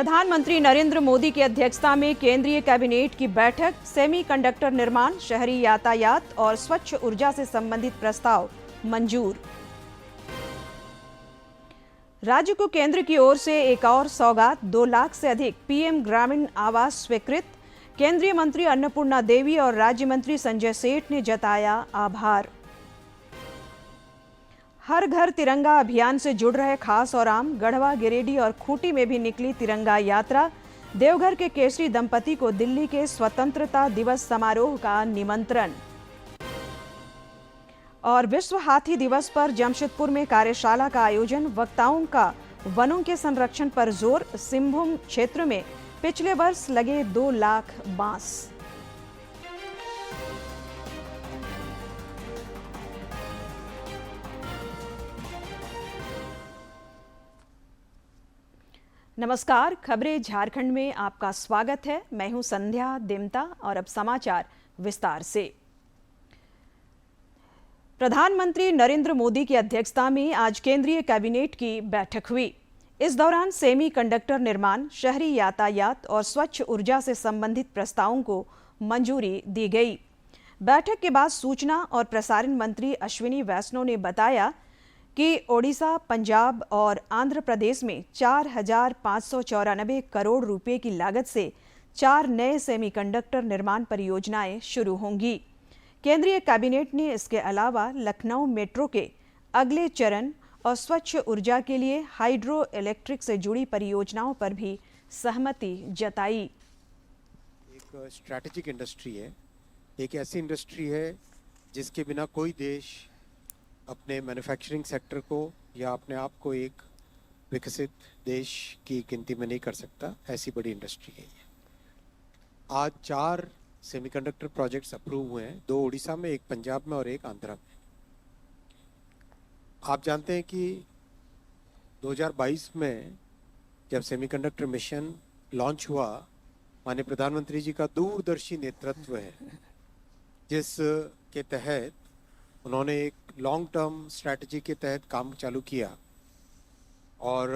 प्रधानमंत्री नरेंद्र मोदी की अध्यक्षता में केंद्रीय कैबिनेट की बैठक, सेमीकंडक्टर निर्माण, शहरी यातायात और स्वच्छ ऊर्जा से संबंधित प्रस्ताव मंजूर। राज्य को केंद्र की ओर से एक और सौगात, 2 लाख से अधिक पीएम ग्रामीण आवास स्वीकृत। केंद्रीय मंत्री अन्नपूर्णा देवी और राज्य मंत्री संजय सेठ ने जताया आभार। हर घर तिरंगा अभियान से जुड़ रहे खास और आम, गढ़वा, गिरिडीह और खूंटी में भी निकली तिरंगा यात्रा। देवघर के केसरी दंपति को दिल्ली के स्वतंत्रता दिवस समारोह का निमंत्रण। और विश्व हाथी दिवस पर जमशेदपुर में कार्यशाला का आयोजन, वक्ताओं का वनों के संरक्षण पर जोर। सिंहभूम क्षेत्र में पिछले वर्ष लगे 2 लाख बांस। नमस्कार, खबरें झारखंड में आपका स्वागत है। मैं हूं संध्या दिमता और अब समाचार विस्तार से। प्रधानमंत्री नरेंद्र मोदी की अध्यक्षता में आज केंद्रीय कैबिनेट की बैठक हुई। इस दौरान सेमीकंडक्टर निर्माण, शहरी यातायात और स्वच्छ ऊर्जा से संबंधित प्रस्तावों को मंजूरी दी गई। बैठक के बाद सूचना और प्रसारण मंत्री अश्विनी वैष्णव ने बताया कि ओडिशा, पंजाब और आंध्र प्रदेश में 4,594 करोड़ रुपए की लागत से 4 नए सेमीकंडक्टर निर्माण परियोजनाएं शुरू होंगी। केंद्रीय कैबिनेट ने इसके अलावा लखनऊ मेट्रो के अगले चरण और स्वच्छ ऊर्जा के लिए हाइड्रो इलेक्ट्रिक से जुड़ी परियोजनाओं पर भी सहमति जताई। एक स्ट्रैटेजिक इंडस्ट्री है, एक ऐसी इंडस्ट्री है जिसके बिना कोई देश अपने मैन्युफैक्चरिंग सेक्टर को या अपने आप को एक विकसित देश की गिनती में नहीं कर सकता। ऐसी बड़ी इंडस्ट्री है ये। आज 4 सेमीकंडक्टर प्रोजेक्ट्स अप्रूव हुए हैं, 2 उड़ीसा में, 1 पंजाब में और 1 आंध्रा में। आप जानते हैं कि 2022 में जब सेमीकंडक्टर मिशन लॉन्च हुआ, माननीय प्रधानमंत्री जी का दूरदर्शी नेतृत्व है, जिस के तहत उन्होंने एक लॉन्ग टर्म स्ट्रैटेजी के तहत काम चालू किया और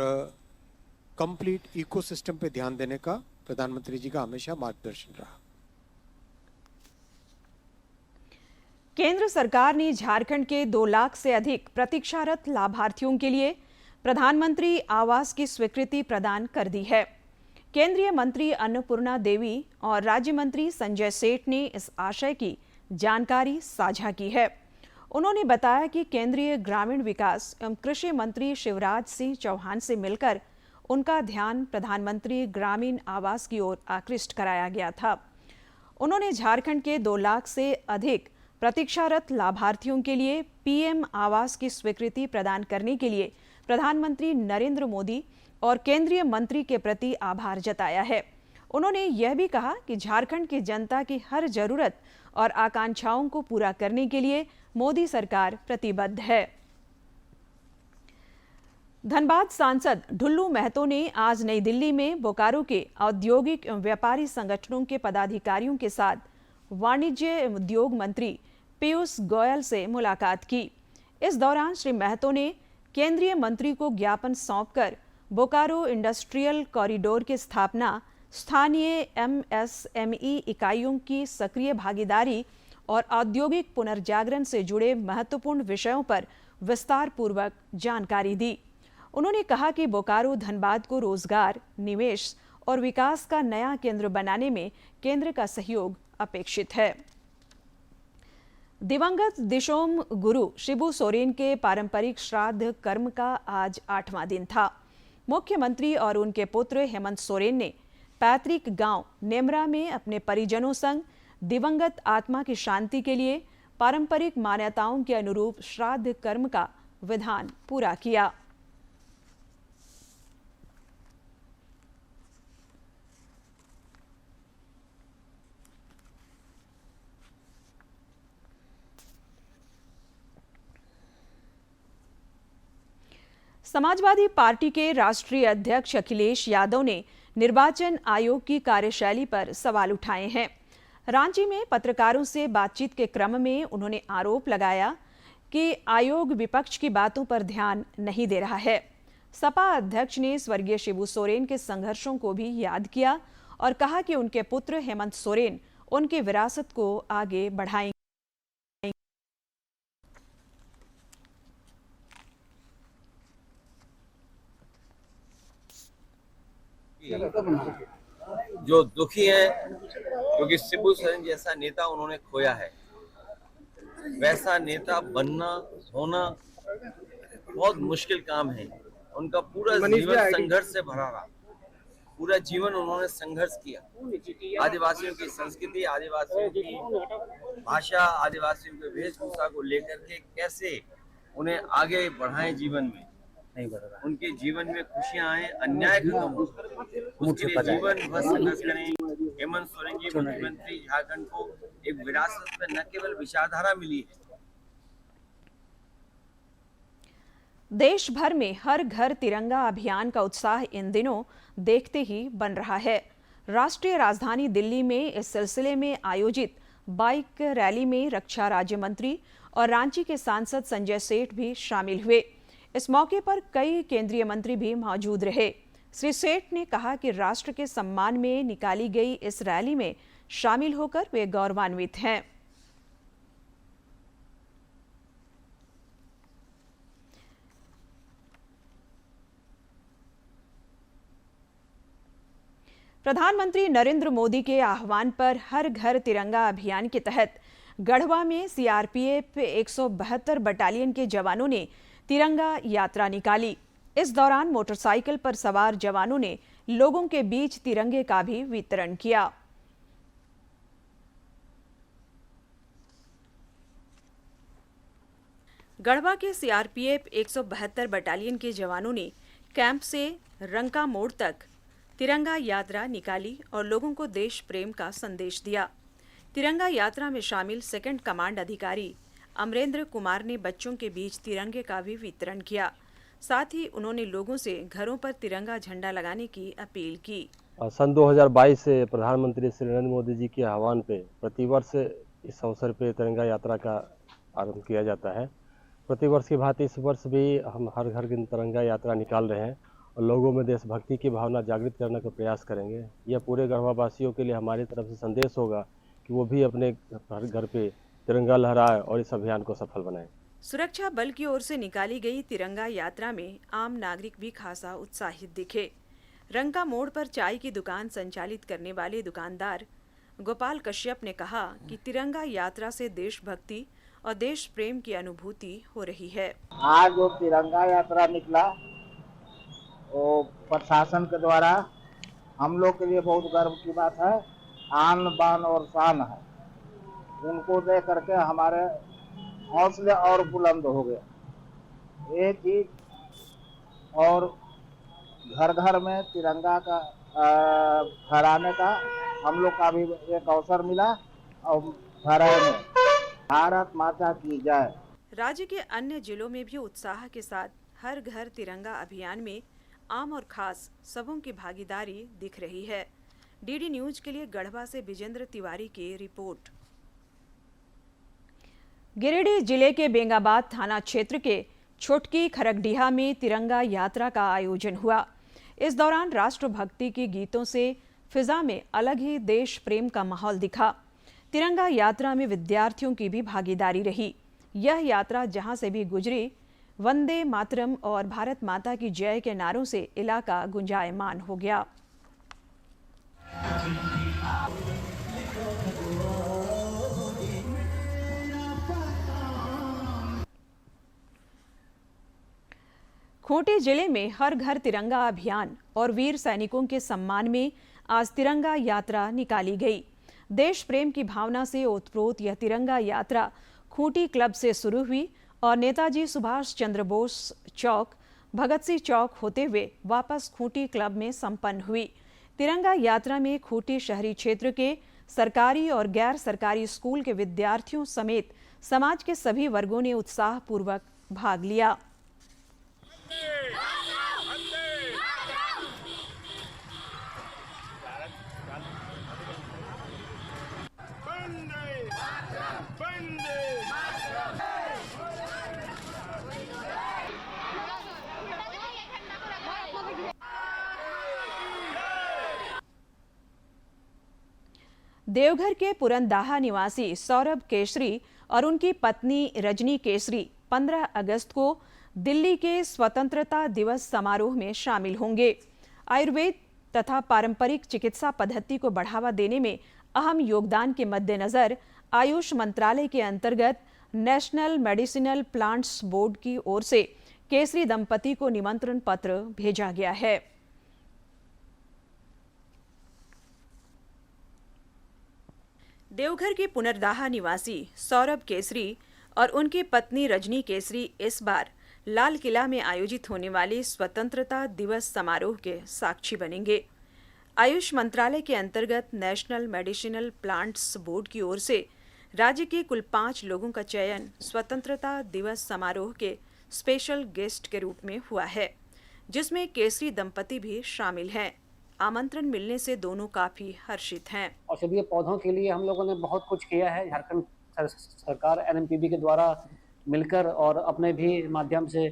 कंप्लीट इकोसिस्टम पे ध्यान देने का प्रधानमंत्री जी का हमेशा मार्गदर्शन रहा। केंद्र सरकार ने झारखंड के 2 लाख से अधिक प्रतीक्षारत लाभार्थियों के लिए प्रधानमंत्री आवास की स्वीकृति प्रदान कर दी है। केंद्रीय मंत्री अन्नपूर्णा देवी और राज्य मंत्री संजय सेठ ने इस आशय की जानकारी साझा की है। उन्होंने बताया कि केंद्रीय ग्रामीण विकास एवं कृषि मंत्री शिवराज सिंह चौहान से मिलकर उनका ध्यान प्रधानमंत्री ग्रामीण आवास की ओर आकृष्ट कराया गया था। उन्होंने झारखंड के 2 लाख से अधिक प्रतीक्षारत लाभार्थियों के लिए पीएम आवास की स्वीकृति प्रदान करने के लिए प्रधानमंत्री नरेंद्र मोदी और केंद्रीय मंत्री के प्रति आभार जताया है। उन्होंने यह भी कहा कि झारखंड की जनता की हर जरूरत और आकांक्षाओं को पूरा करने के लिए मोदी सरकार प्रतिबद्ध है। धनबाद सांसद ढुल्लू महतो ने आज नई दिल्ली में बोकारो के औद्योगिक एवं व्यापारी संगठनों के पदाधिकारियों के साथ वाणिज्य एवं उद्योग मंत्री पीयूष गोयल से मुलाकात की। इस दौरान श्री महतो ने केंद्रीय मंत्री को ज्ञापन सौंपकर बोकारो इंडस्ट्रियल कॉरिडोर की स्थापना, स्थानीय एमएसएमई इकाइयों की सक्रिय भागीदारी और औद्योगिक पुनर्जागरण से जुड़े महत्वपूर्ण विषयों पर विस्तार पूर्वक जानकारी दी। उन्होंने कहा कि बोकारो धनबाद को रोजगार, निवेश और विकास का नया केंद्र बनाने में केंद्र का सहयोग अपेक्षित है। दिवंगत दिशोम गुरु शिबू सोरेन के पारंपरिक श्राद्ध कर्म का आज 8वां दिन था। मुख्यमंत्री और उनके पुत्र हेमंत सोरेन ने पैतृक गांव नेमरा में अपने परिजनों संग दिवंगत आत्मा की शांति के लिए पारंपरिक मान्यताओं के अनुरूप श्राद्ध कर्म का विधान पूरा किया। समाजवादी पार्टी के राष्ट्रीय अध्यक्ष अखिलेश यादव ने निर्वाचन आयोग की कार्यशैली पर सवाल उठाए हैं। रांची में पत्रकारों से बातचीत के क्रम में उन्होंने आरोप लगाया कि आयोग विपक्ष की बातों पर ध्यान नहीं दे रहा है। सपा अध्यक्ष ने स्वर्गीय शिबू सोरेन के संघर्षों को भी याद किया और कहा कि उनके पुत्र हेमंत सोरेन उनकी विरासत को आगे बढ़ाएंगे। जो दुखी है क्योंकि शिबू सोरेन जैसा नेता उन्होंने खोया है। वैसा नेता बनना होना बहुत मुश्किल काम है। उनका पूरा जीवन संघर्ष से भरा रहा। पूरा जीवन उन्होंने संघर्ष किया। आदिवासियों की संस्कृति, आदिवासियों की भाषा, आदिवासियों के वेशभूषा को लेकर के कैसे उन्हें आगे बढ़ाएं जीवन में, नहीं बढ़ रहा। उनके जीवन में खुशियां आए, अन्याय खत्म हो, उसके लिए जीवन भर संघर्ष करें। हेमंत सोरेन जी मुख्यमंत्री झारखंड को एक विरासत में न केवल विचारधारा मिली है। देश भर में हर घर तिरंगा अभियान का उत्साह इन दिनों देखते ही बन रहा है। राष्ट्रीय राजधानी दिल्ली में इस सिलसिले में आयोजित बाइक रैली में रक्षा राज्य मंत्री और रांची के सांसद संजय सेठ भी शामिल हुए। इस मौके पर कई केंद्रीय मंत्री भी मौजूद रहे। श्री सेठ ने कहा कि राष्ट्र के सम्मान में निकाली गई इस रैली में शामिल होकर वे गौरवान्वित हैं। प्रधानमंत्री नरेंद्र मोदी के आह्वान पर हर घर तिरंगा अभियान के तहत गढ़वा में सीआरपीएफ 172 बटालियन के जवानों ने तिरंगा यात्रा निकाली। इस दौरान मोटरसाइकिल पर सवार जवानों ने लोगों के बीच तिरंगे का भी वितरण किया। गढ़वा के सीआरपीएफ 172 बटालियन के जवानों ने कैंप से रंका मोड़ तक तिरंगा यात्रा निकाली और लोगों को देश प्रेम का संदेश दिया। तिरंगा यात्रा में शामिल सेकंड कमांड अधिकारी अमरेंद्र कुमार ने बच्चों के बीच तिरंगे का भी वितरण किया। साथ ही उन्होंने लोगों से घरों पर तिरंगा झंडा लगाने की अपील की। सन 2022 से प्रधानमंत्री श्री नरेंद्र मोदी जी के आह्वान पे प्रतिवर्ष इस अवसर पे तिरंगा यात्रा का आरंभ किया जाता है। प्रतिवर्ष की भांति इस वर्ष भी हम हर घर की तिरंगा यात्रा निकाल रहे हैं और लोगों में देशभक्ति की भावना जागृत करने का प्रयास करेंगे। यह पूरे गढ़वा वासियों के लिए हमारी तरफ से संदेश होगा कि वो भी अपने घर पे तिरंगा लहराए और इस अभियान को सफल बनाएं। सुरक्षा बल की ओर से निकाली गई तिरंगा यात्रा में आम नागरिक भी खासा उत्साहित दिखे। रंका मोड़ पर चाय की दुकान संचालित करने वाले दुकानदार गोपाल कश्यप ने कहा कि तिरंगा यात्रा से देशभक्ति और देश प्रेम की अनुभूति हो रही है। आज जो तिरंगा यात्रा निकला वो प्रशासन के द्वारा हम लोग के लिए बहुत गर्व की बात है, आन बान और शान है। उनको देख करके हमारे हौसले और बुलंद हो गए। ये चीज और घर घर में तिरंगा का फहराने का हम लोग का भी एक अवसर मिला और फहराए में भारत माता की जय। राज्य के अन्य जिलों में भी उत्साह के साथ हर घर तिरंगा अभियान में आम और खास सबों की भागीदारी दिख रही है। डीडी न्यूज के लिए गढ़वा से विजेंद्र तिवारी की रिपोर्ट। गिरिडीह जिले के बेंगाबाद थाना क्षेत्र के छोटकी खरगडीहा में तिरंगा यात्रा का आयोजन हुआ। इस दौरान राष्ट्रभक्ति के गीतों से फिजा में अलग ही देश प्रेम का माहौल दिखा। तिरंगा यात्रा में विद्यार्थियों की भी भागीदारी रही। यह यात्रा जहां से भी गुजरी, वंदे मातरम और भारत माता की जय के नारों से इलाका गुंजायमान हो गया। खूंटी जिले में हर घर तिरंगा अभियान और वीर सैनिकों के सम्मान में आज तिरंगा यात्रा निकाली गई। देश प्रेम की भावना से ओतप्रोत यह तिरंगा यात्रा खूंटी क्लब से शुरू हुई और नेताजी सुभाष चंद्र बोस चौक, भगत सिंह चौक होते हुए वापस खूंटी क्लब में संपन्न हुई। तिरंगा यात्रा में खूंटी शहरी क्षेत्र के सरकारी और गैर सरकारी स्कूल के विद्यार्थियों समेत समाज के सभी वर्गों ने उत्साहपूर्वक भाग लिया। देवघर के पुरंदाहा निवासी सौरभ केसरी और उनकी पत्नी रजनी केसरी 15 अगस्त को दिल्ली के स्वतंत्रता दिवस समारोह में शामिल होंगे। आयुर्वेद तथा पारंपरिक चिकित्सा पद्धति को बढ़ावा देने में अहम योगदान के मद्देनजर आयुष मंत्रालय के अंतर्गत नेशनल मेडिसिनल प्लांट्स बोर्ड की ओर से केसरी दंपति को निमंत्रण पत्र भेजा गया है। देवघर के पुनर्दाहा निवासी सौरभ केसरी और उनकी पत्नी रजनी केसरी इस बार लाल किला में आयोजित होने वाले स्वतंत्रता दिवस समारोह के साक्षी बनेंगे। आयुष मंत्रालय के अंतर्गत नेशनल मेडिसिनल प्लांट्स बोर्ड की ओर से राज्य के कुल 5 लोगों का चयन स्वतंत्रता दिवस समारोह के स्पेशल गेस्ट के रूप में हुआ है, जिसमें केसरी दंपति भी शामिल हैं। आमंत्रण मिलने से दोनों काफी हर्षित हैं। औषधीय पौधों के लिए हम लोगों ने बहुत कुछ किया है। झारखंड सरकार NMPB के द्वारा मिलकर और अपने भी माध्यम से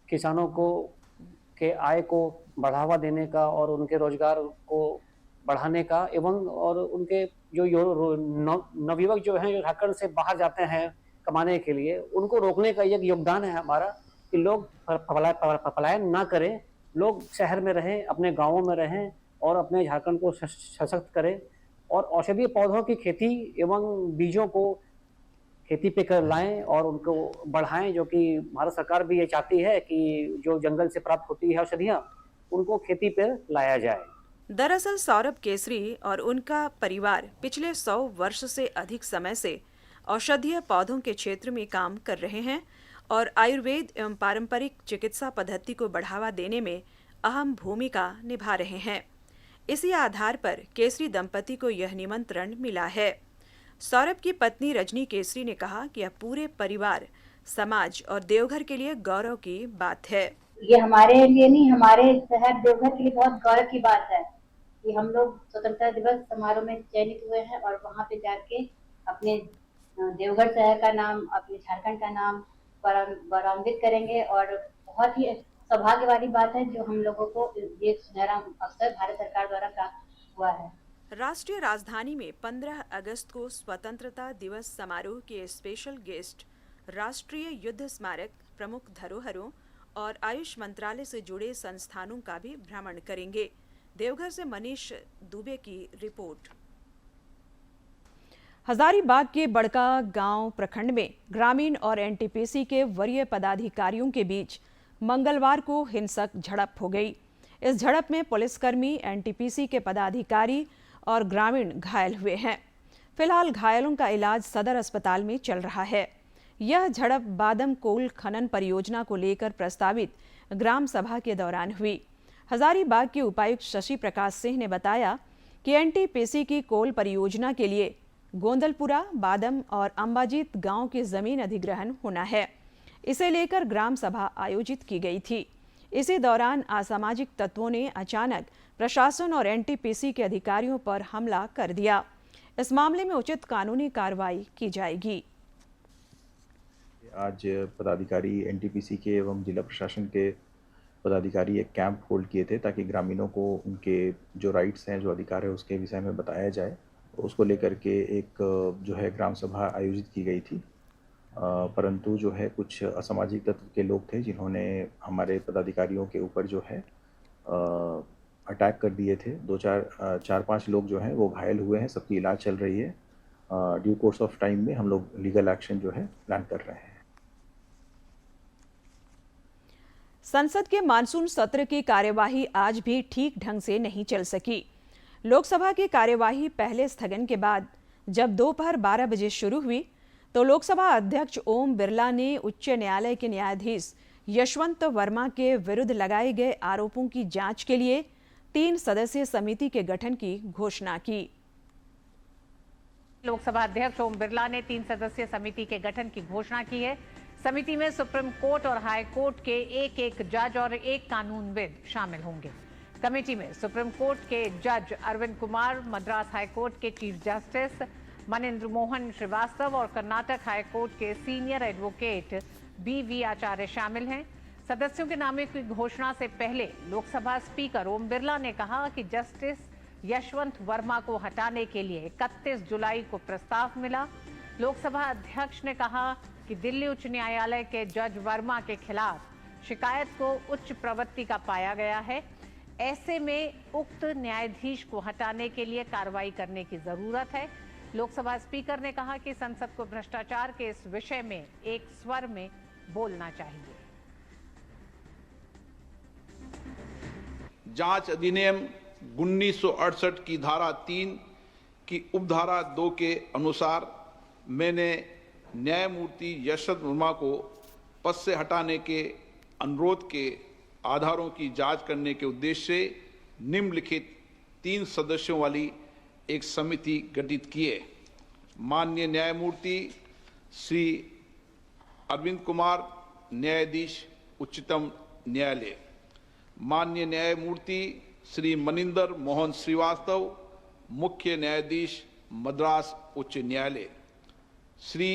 किसानों को के आय को बढ़ावा देने का और उनके रोजगार को बढ़ाने का एवं और उनके जो नवयुवक जो हैं जो झारखंड से बाहर जाते हैं कमाने के लिए, उनको रोकने का एक योगदान है हमारा कि लोग पलायन ना करें, लोग शहर में रहें, अपने गाँवों में रहें और अपने झारखंड को सशक्त करें और औषधीय पौधों की खेती एवं बीजों को खेती पे कर लाएं और उनको बढ़ाएं, जो कि भारत सरकार भी ये चाहती है कि जो जंगल से प्राप्त होती है औषधियाँ उनको खेती पे लाया जाए। दरअसल सौरभ केसरी और उनका परिवार पिछले 100 वर्ष से अधिक समय से औषधीय पौधों के क्षेत्र में काम कर रहे हैं और आयुर्वेद एवं पारंपरिक चिकित्सा पद्धति को बढ़ावा देने में अहम भूमिका निभा रहे हैं। इसी आधार पर केसरी दंपति को यह निमंत्रण मिला है। सौरभ की पत्नी रजनी केसरी ने कहा कि यह पूरे परिवार, समाज और देवघर के लिए गौरव की बात है। ये हमारे लिए नहीं, हमारे शहर देवघर के लिए बहुत गौरव की बात है कि हम लोग स्वतंत्रता दिवस समारोह में चयनित हुए हैं और वहाँ पे जाके अपने देवघर शहर का नाम, अपने झारखंड का नाम गौरवान्वित करेंगे और बहुत ही सौभाग्य वाली बात है जो हम लोगों को ये सुनहरा अवसर भारत सरकार द्वारा प्राप्त हुआ है। राष्ट्रीय राजधानी में 15 अगस्त को स्वतंत्रता दिवस समारोह के स्पेशल गेस्ट राष्ट्रीय युद्ध स्मारक, प्रमुख धरोहरों और आयुष मंत्रालय से जुड़े संस्थानों का भी भ्रमण करेंगे। देवघर से मनीष दुबे की रिपोर्ट। हजारीबाग के बड़का गांव प्रखंड में ग्रामीण और NTPC के वरीय पदाधिकारियों के बीच मंगलवार को हिंसक झड़प हो गई। इस झड़प में पुलिसकर्मी, NTPC के पदाधिकारी और ग्रामीण घायल हुए हैं। फिलहाल घायलों का इलाज सदर अस्पताल में चल रहा है। यह झड़प बादम कोल खनन परियोजना को लेकर प्रस्तावित ग्राम सभा के दौरान हुई। हजारीबाग के उपायुक्त शशि प्रकाश सिंह ने बताया कि NTPC की कोल परियोजना के लिए गोंदलपुरा, बादम और अंबाजीत गांव की जमीन अधिग्रहण होना है। इसे लेकर ग्राम सभा आयोजित की गई थी। इसी दौरान असामाजिक तत्वों ने अचानक प्रशासन और NTPC के अधिकारियों पर हमला कर दिया। इस मामले में उचित कानूनी कार्रवाई की जाएगी। आज पदाधिकारी NTPC के एवं जिला प्रशासन के पदाधिकारी एक कैंप होल्ड किए थे ताकि ग्रामीणों को उनके जो राइट्स हैं, जो अधिकार है, उसके विषय में बताया जाए। उसको लेकर के एक जो है ग्राम सभा आयोजित की गई थी, परंतु जो है कुछ असामाजिक तत्व के लोग थे जिन्होंने हमारे पदाधिकारियों के ऊपर जो है अटैक कर दिए थे। 4-5 लोग जो हैं वो घायल हुए हैं, सबकी इलाज चल रही है। ड्यू कोर्स ऑफ टाइम में हम लोग लीगल एक्शन जो है प्लान कर रहे हैं। संसद के मानसून सत्र की कार्यवाही आज भी ठीक ढंग से नहीं चल सकी। लोकसभा की कार्यवाही पहले स्थगन के बाद जब दोपहर 12 बजे शुरू हुई तो लोकसभा अध्यक्ष ओम बिरला ने उच्च न्यायालय के न्यायाधीश यशवंत वर्मा के विरुद्ध लगाए गए आरोपों की जांच के लिए 3 सदस्यीय समिति के गठन की घोषणा की। लोकसभा अध्यक्ष ओम बिरला ने 3 सदस्यीय समिति के गठन की घोषणा की है। समिति में सुप्रीम कोर्ट और हाई कोर्ट के एक जज और एक कानूनविद शामिल होंगे। कमेटी में सुप्रीम कोर्ट के जज अरविंद कुमार, मद्रास हाई कोर्ट के चीफ जस्टिस मनिंद्र मोहन श्रीवास्तव और कर्नाटक हाई कोर्ट के सीनियर एडवोकेट BV आचार्य शामिल हैं। सदस्यों के नामों की घोषणा से पहले लोकसभा स्पीकर ओम बिरला ने कहा कि जस्टिस यशवंत वर्मा को हटाने के लिए 31 जुलाई को प्रस्ताव मिला। लोकसभा अध्यक्ष ने कहा कि दिल्ली उच्च न्यायालय के जज वर्मा के खिलाफ शिकायत को उच्च प्रवृत्ति का पाया गया है। ऐसे में उक्त न्यायाधीश को हटाने के लिए कार्रवाई करने की जरूरत है। लोकसभा स्पीकर ने कहा कि संसद को भ्रष्टाचार के इस विषय में एक स्वर में बोलना चाहिए। जांच अधिनियम 1968 की धारा 3 की उपधारा 2 के अनुसार मैंने न्यायमूर्ति यशवंत वर्मा को पद से हटाने के अनुरोध के आधारों की जांच करने के उद्देश्य से निम्नलिखित 3 सदस्यों वाली एक समिति गठित की है। माननीय न्यायमूर्ति श्री अरविंद कुमार, न्यायाधीश उच्चतम न्यायालय, माननीय न्यायमूर्ति श्री मनिंदर मोहन श्रीवास्तव, मुख्य न्यायाधीश मद्रास उच्च न्यायालय, श्री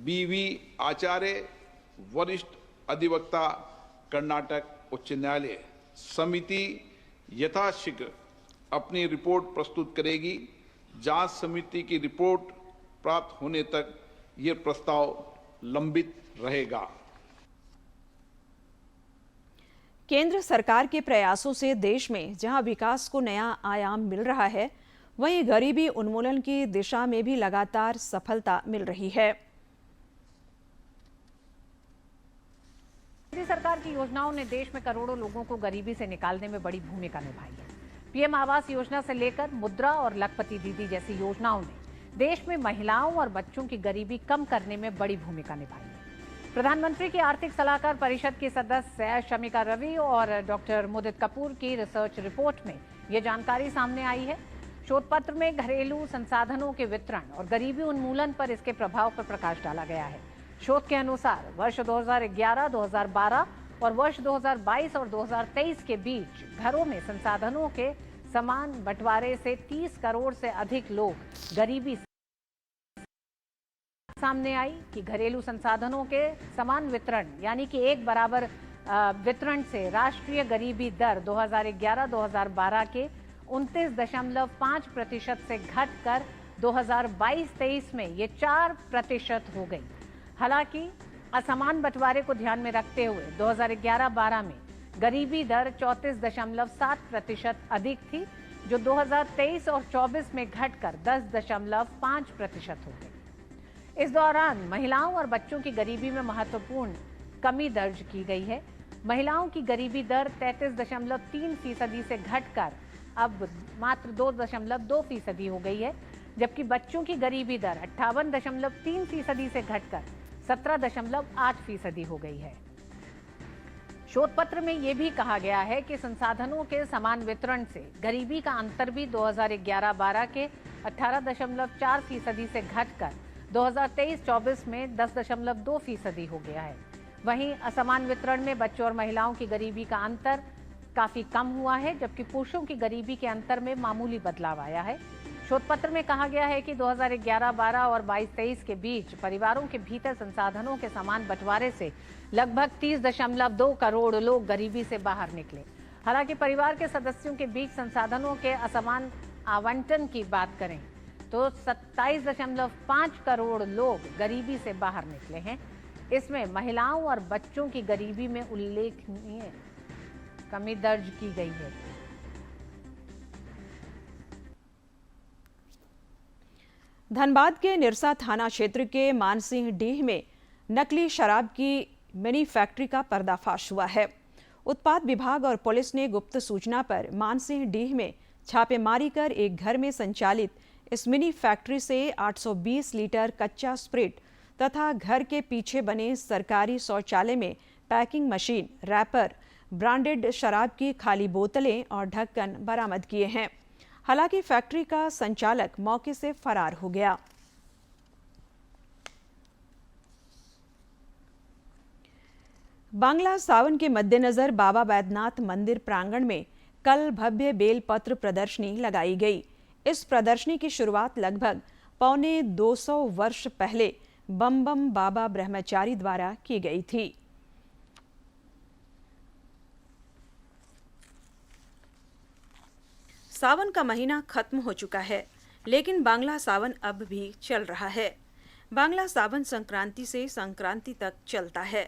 BV आचार्य, वरिष्ठ अधिवक्ता कर्नाटक उच्च न्यायालय। समिति यथाशीघ्र अपनी रिपोर्ट प्रस्तुत करेगी। जांच समिति की रिपोर्ट प्राप्त होने तक यह प्रस्ताव लंबित रहेगा। केंद्र सरकार के प्रयासों से देश में जहां विकास को नया आयाम मिल रहा है, वहीं गरीबी उन्मूलन की दिशा में भी लगातार सफलता मिल रही है। मोदी सरकार की योजनाओं ने देश में करोड़ों लोगों को गरीबी से निकालने में बड़ी भूमिका निभाई है। पीएम आवास योजना से लेकर मुद्रा और लखपति दीदी जैसी योजनाओं ने देश में महिलाओं और बच्चों की गरीबी कम करने में बड़ी भूमिका निभाई है। प्रधानमंत्री की आर्थिक सलाहकार परिषद की सदस्य शमिका रवि और डॉक्टर मुदित कपूर की रिसर्च रिपोर्ट में ये जानकारी सामने आई है। शोध पत्र में घरेलू संसाधनों के वितरण और गरीबी उन्मूलन पर इसके प्रभाव पर प्रकाश डाला गया है। शोध के अनुसार वर्ष 2011, 2012 और वर्ष 2022 और 2023 के बीच घरों में संसाधनों के समान बंटवारे से 30 करोड़ से अधिक लोग गरीबी सामने आई कि घरेलू संसाधनों के समान वितरण यानी कि एक बराबर वितरण से राष्ट्रीय गरीबी दर 2011-2012 के 29.5% से घटकर 2022-23 में ये 4% हो गई। हालांकि असमान बंटवारे को ध्यान में रखते हुए 2011-12 में गरीबी दर 34.7% अधिक थी, जो 2023 और 24 में घटकर 10.5% हो गई। इस दौरान महिलाओं और बच्चों की गरीबी में महत्वपूर्ण कमी दर्ज की गई है। महिलाओं की गरीबी दर 33.3% से घटकर अब मात्र 2.2% हो गई है, जबकि बच्चों की गरीबी दर 58.3% से घटकर 17.8% हो गई है। शोध पत्र में यह भी कहा गया है कि संसाधनों के समान वितरण से गरीबी का अंतर भी 2011-12 के 18.4% से घटकर 2023-24 में 10.2% हो गया है। वहीं असमान वितरण में बच्चों और महिलाओं की गरीबी का अंतर काफी कम हुआ है, जबकि पुरुषों की गरीबी के अंतर में मामूली बदलाव आया है। शोध पत्र में कहा गया है कि 2011-12 और 22-23 के बीच परिवारों के भीतर संसाधनों के समान बंटवारे से लगभग 30.2 करोड़ लोग गरीबी से बाहर निकले। हालांकि परिवार के सदस्यों के बीच संसाधनों के असमान आवंटन की बात करें तो 27.5 करोड़ लोग गरीबी से बाहर निकले हैं। इसमें महिलाओं और बच्चों की गरीबी में उल्लेखनीय कमी दर्ज की गई है। धनबाद के निरसा थाना क्षेत्र के मानसिंह डीह में नकली शराब की मिनी फैक्ट्री का पर्दाफाश हुआ है। उत्पाद विभाग और पुलिस ने गुप्त सूचना पर मानसिंह डीह में छापेमारी कर एक घर में संचालित इस मिनी फैक्ट्री से 820 लीटर कच्चा स्प्रिट तथा घर के पीछे बने सरकारी शौचालय में पैकिंग मशीन, रैपर, ब्रांडेड शराब की खाली बोतलें और ढक्कन बरामद किए हैं। हालांकि फैक्ट्री का संचालक मौके से फरार हो गया। बांग्ला सावन के मद्देनजर बाबा बैद्यनाथ मंदिर प्रांगण में कल भव्य बेलपत्र प्रदर्शनी लगाई गई। इस प्रदर्शनी की शुरुआत लगभग 250 वर्ष पहले बम बम बाबा ब्रह्मचारी द्वारा की गई थी। सावन का महीना खत्म हो चुका है, लेकिन बांग्ला सावन अब भी चल रहा है। बांग्ला सावन संक्रांति से संक्रांति तक चलता है।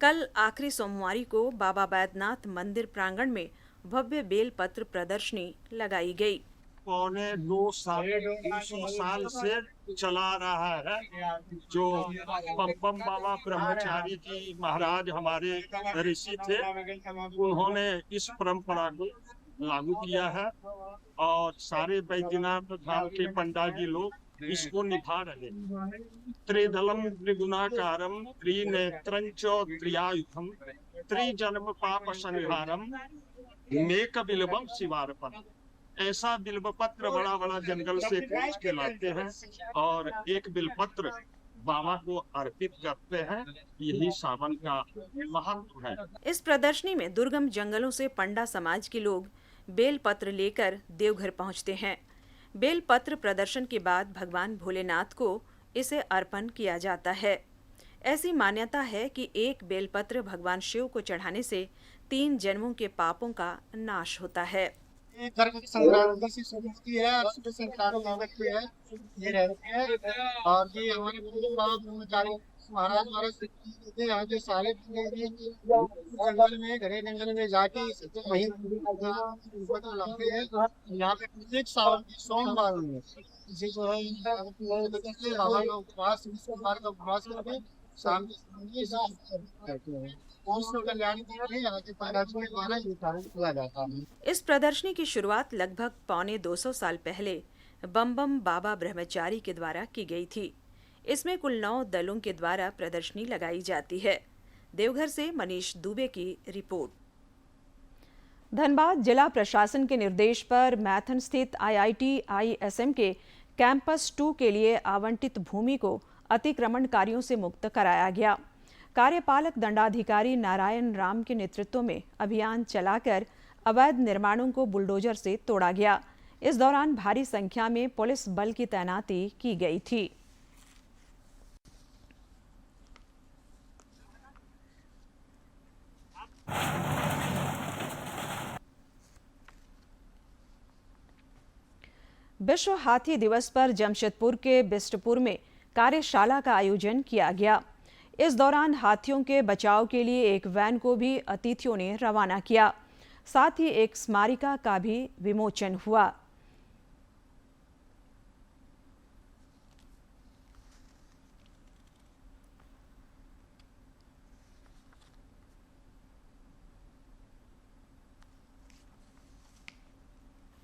कल आखिरी सोमवारी को बाबा बैद्यनाथ मंदिर प्रांगण में भव्य बेलपत्र प्रदर्शनी लगाई गई। पौने 200 साल से चला रहा है, जो पम्पम बाबा ब्रह्मचारी जी महाराज हमारे ऋषि थे, उन्होंने इस परंपरा को लागू किया है और सारे बैद्यनाथ धाम के पंडित जी लोग इसको निभा रहे हैं। त्रिदलम त्रिगुणाकारम त्रिनेत्रं च त्रियायुधम त्रिजन्म पाप संहारम नेक बिल्वम शिवार्पण। ऐसा बिल्वपत्र बड़ा बड़ा जंगल से खोज के लाते हैं और एक बिल्वपत्र बाबा को अर्पित करते हैं। यही सावन का महत्व है। इस प्रदर्शनी में दुर्गम जंगलों से पंडा समाज के लोग बेलपत्र लेकर देवघर पहुंचते हैं। बेलपत्र प्रदर्शन के बाद भगवान भोलेनाथ को इसे अर्पण किया जाता है। ऐसी मान्यता है कि एक बेलपत्र भगवान शिव को चढ़ाने से 3 जन्मों के पापों का नाश होता है। ये गर्भ की संक्रांति से शुरू होती है और शुभ संक्रांति तक है, ये रहती है। और ये हमारे बाबा ब्रह्मचारी महाराज यहाँ के सारे जंगल में घरे जंगल में जाके वही लाते हैं। यहाँ पे प्रत्येक सावन की सोमवार में इसे जो है बाबा का उपवास सोमवार का उपवास करके शाम के करते हैं। इस प्रदर्शनी की शुरुआत लगभग पौने 200 साल पहले बम बम बाबा ब्रह्मचारी के द्वारा की गई थी। इसमें कुल 9 दलों के द्वारा प्रदर्शनी लगाई जाती है। देवघर से मनीष दुबे की रिपोर्ट। धनबाद जिला प्रशासन के निर्देश पर मैथन स्थित IIT ISM के कैंपस 2 के लिए आवंटित भूमि को अतिक्रमणकारियों से मुक्त कराया गया। कार्यपालक दंडाधिकारी नारायण राम के नेतृत्व में अभियान चलाकर अवैध निर्माणों को बुलडोजर से तोड़ा गया। इस दौरान भारी संख्या में पुलिस बल की तैनाती की गई थी। विश्व हाथी दिवस पर जमशेदपुर के बिष्टपुर में कार्यशाला का आयोजन किया गया। इस दौरान हाथियों के बचाव के लिए एक वैन को भी अतिथियों ने रवाना किया। साथ ही एक स्मारिका का भी विमोचन हुआ।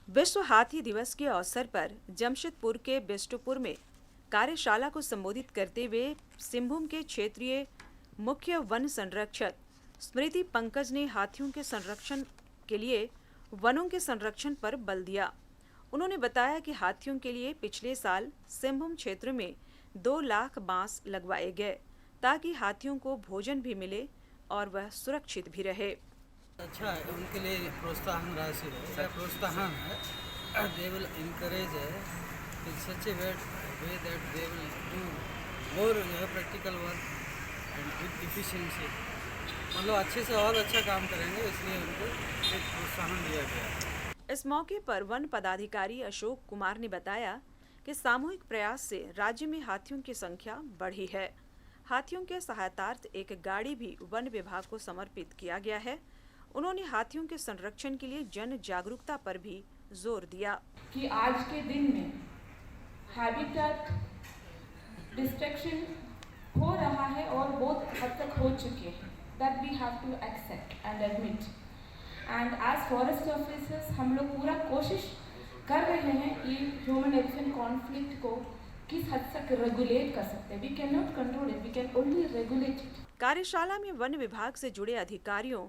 विश्व हाथी दिवस के अवसर पर जमशेदपुर के बिष्टपुर में कार्यशाला को संबोधित करते हुए सिंहभूम के क्षेत्रीय मुख्य वन संरक्षक स्मृति पंकज ने हाथियों के संरक्षण के लिए वनों के संरक्षण पर बल दिया। उन्होंने बताया कि हाथियों के लिए पिछले साल सिंहभूम क्षेत्र में 2 लाख बांस लगवाए गए ताकि हाथियों को भोजन भी मिले और वह सुरक्षित भी रहे। अच्छा है, उनके लिए प्रोत्साहन राशि है, प्रोत्साहन है। They will encourage in such a way that they will do more practical work and with efficiency। मतलब अच्छे से और अच्छा काम करेंगे, इसलिए उनको एक प्रोत्साहन दिया गया। इस मौके पर वन पदाधिकारी अशोक कुमार ने बताया कि सामूहिक प्रयास से राज्य में हाथियों की संख्या बढ़ी है। हाथियों के सहायतार्थ एक गाड़ी भी वन विभाग को समर्पित किया गया है। उन्होंने हाथियों के संरक्षण के लिए जन जागरूकता पर भी जोर दिया कि आज के दिन में हैबिटेट डिस्ट्रक्शन हो रहा है और बहुत हद तक हो चुके हैं। That we have to accept and admit. And as forest officers हम लोग पूरा कोशिश कर रहे हैं कि ह्यूमन एलिफेंट कॉन्फ्लिक्ट को किस हद तक रेगुलेट कर सकते हैं। We cannot control it, we can only regulate it. कार्यशाला में वन विभाग से जुड़े अधिकारियों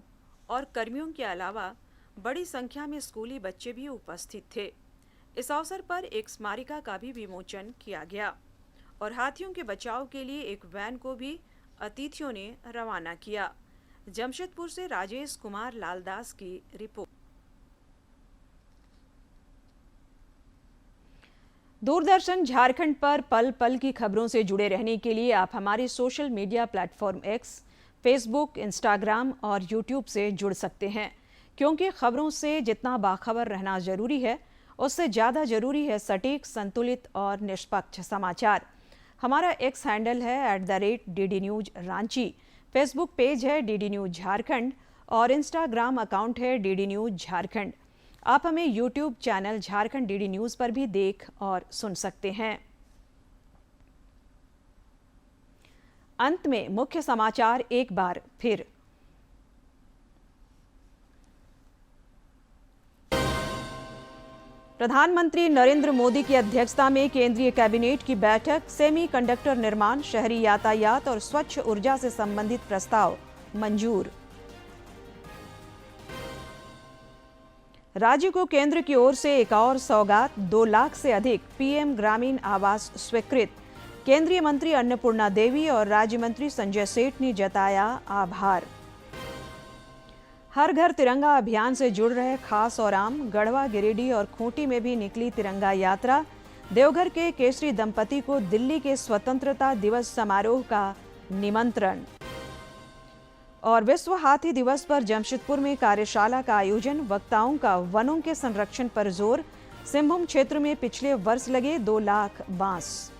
और कर्मियों के अलावा बड़ी संख्या में स्कूली बच्चे भी उपस्थित थे। इस अवसर पर एक स्मारिका का भी विमोचन किया गया और हाथियों के बचाव के लिए एक वैन को भी अतिथियों ने रवाना किया। जमशेदपुर से राजेश कुमार लालदास की रिपोर्ट। दूरदर्शन झारखंड पर पल पल की खबरों से जुड़े रहने के लिए आप हमारे social media platform X, Facebook, Instagram और यूट्यूब से जुड़ सकते हैं। क्योंकि खबरों से जितना बाखबर रहना जरूरी है, उससे ज़्यादा जरूरी है सटीक, संतुलित और निष्पक्ष समाचार। हमारा एक्स हैंडल है @DD news Ranchi, Facebook page है DD न्यूज झारखंड और इंस्टाग्राम अकाउंट है DD न्यूज झारखंड। आप हमें YouTube channel Jharkhand DD news पर भी देख और सुन सकते हैं। अंत में मुख्य समाचार एक बार फिर। प्रधानमंत्री नरेंद्र मोदी की अध्यक्षता में केंद्रीय कैबिनेट की बैठक, सेमीकंडक्टर निर्माण, शहरी यातायात और स्वच्छ ऊर्जा से संबंधित प्रस्ताव मंजूर। राज्य को केंद्र की ओर से एक और सौगात, 2 लाख से अधिक PM ग्रामीण आवास स्वीकृत। केंद्रीय मंत्री अन्नपूर्णा देवी और राज्य मंत्री संजय सेठ ने जताया आभार। हर घर तिरंगा अभियान से जुड़ रहे खास और आम, गढ़वा, गिरिडीह और खूंटी में भी निकली तिरंगा यात्रा। देवघर के केसरी दंपति को दिल्ली के स्वतंत्रता दिवस समारोह का निमंत्रण। और विश्व हाथी दिवस पर जमशेदपुर में कार्यशाला का आयोजन, वक्ताओं का वनों के संरक्षण पर जोर। सिंहभूम क्षेत्र में पिछले वर्ष लगे 2 लाख बांस।